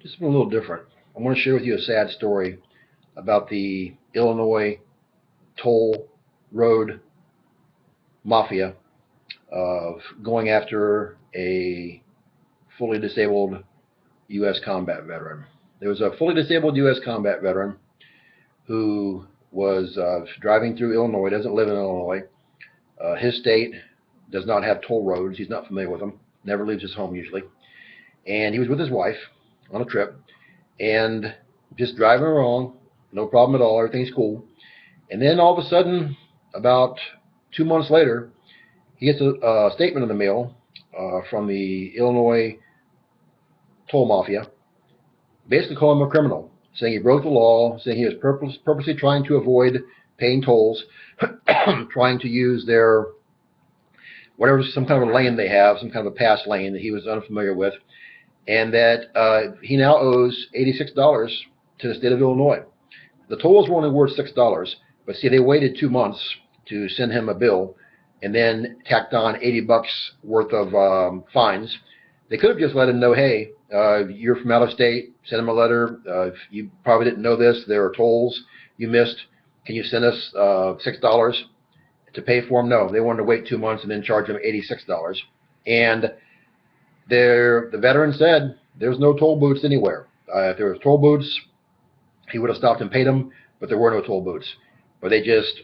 Just a little different. I want to share with you a sad story about the Illinois toll road mafia of going after a fully disabled U.S. combat veteran. There was a fully disabled U.S. combat veteran who was driving through Illinois, doesn't live in Illinois. His state does not have toll roads. He's not familiar with them, never leaves his home usually. And he was with his wife on a trip and just driving along, no problem at all, everything's cool. And then all of a sudden, about 2 months later, he gets a statement in the mail from the Illinois toll mafia, basically calling him a criminal, saying he broke the law, saying he was purposely trying to avoid paying tolls, trying to use their, whatever, some kind of a lane they have, some kind of a pass lane that he was unfamiliar with, and that he now owes $86 to the state of Illinois. The tolls were only worth $6, but see, they waited 2 months to send him a bill and then tacked on $80 worth of fines. They could have just let him know, hey, you're from out of state, send him a letter. You probably didn't know this. There are tolls you missed. Can you send us $6 to pay for them? No, they wanted to wait 2 months and then charge him $86. And the veteran said there's no toll booths anywhere. If there was toll booths, he would have stopped and paid them, but there were no toll booths. But they just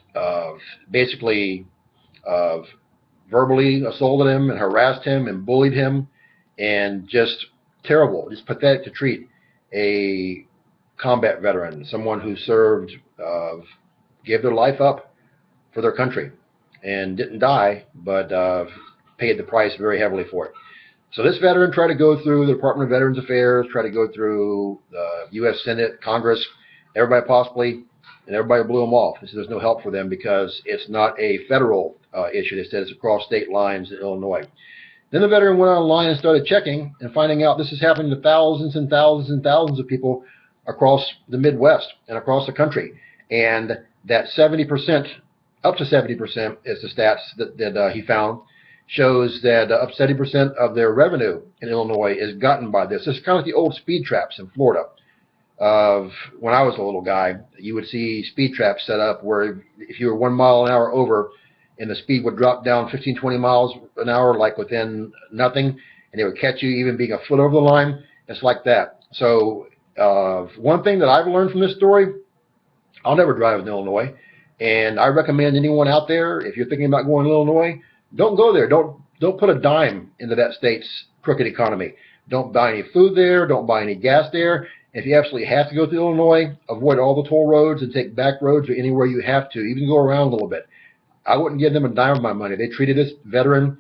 basically verbally assaulted him and harassed him and bullied him, and just terrible, just pathetic to treat a combat veteran, someone who served, gave their life up for their country and didn't die, but paid the price very heavily for it. So this veteran tried to go through the Department of Veterans Affairs, tried to go through the U.S. Senate, Congress, everybody possibly, and everybody blew them off. They said there's no help for them because it's not a federal issue. They said it's across state lines in Illinois. Then the veteran went online and started checking and finding out this is happening to thousands and thousands and thousands of people across the Midwest and across the country. And that 70%, up to 70% is the stats that he found, shows that up to 70% of their revenue in Illinois is gotten by this. This is kind of like the old speed traps in Florida. When I was a little guy, you would see speed traps set up where if you were 1 mile an hour over, and the speed would drop down 15, 20 miles an hour, like within nothing, and they would catch you even being a foot over the line. It's like that. So one thing that I've learned from this story, I'll never drive in Illinois, and I recommend anyone out there, if you're thinking about going to Illinois, don't go there. Don't put a dime into that state's crooked economy. Don't buy any food there. Don't buy any gas there. If you absolutely have to go to Illinois, avoid all the toll roads and take back roads or anywhere you have to, even go around a little bit. I wouldn't give them a dime of my money. They treated this veteran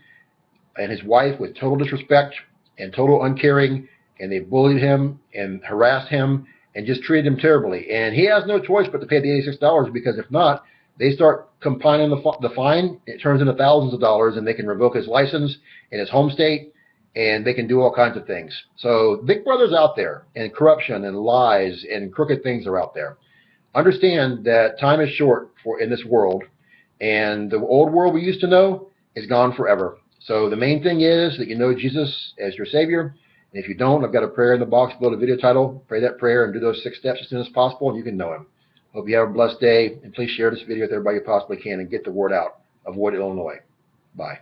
and his wife with total disrespect and total uncaring, and they bullied him and harassed him and just treated him terribly. And he has no choice but to pay the $86, because if not, they start compiling the fine. It turns into thousands of dollars, and they can revoke his license in his home state, and they can do all kinds of things. So Big Brother's out there, and corruption and lies and crooked things are out there. Understand that time is short in this world, and the old world we used to know is gone forever. So the main thing is that you know Jesus as your Savior. And if you don't, I've got a prayer in the box below the video title. Pray that prayer and do those 6 steps as soon as possible, and you can know Him. Hope you have a blessed day, and please share this video with everybody you possibly can and get the word out of Bullied, Illinois. Bye.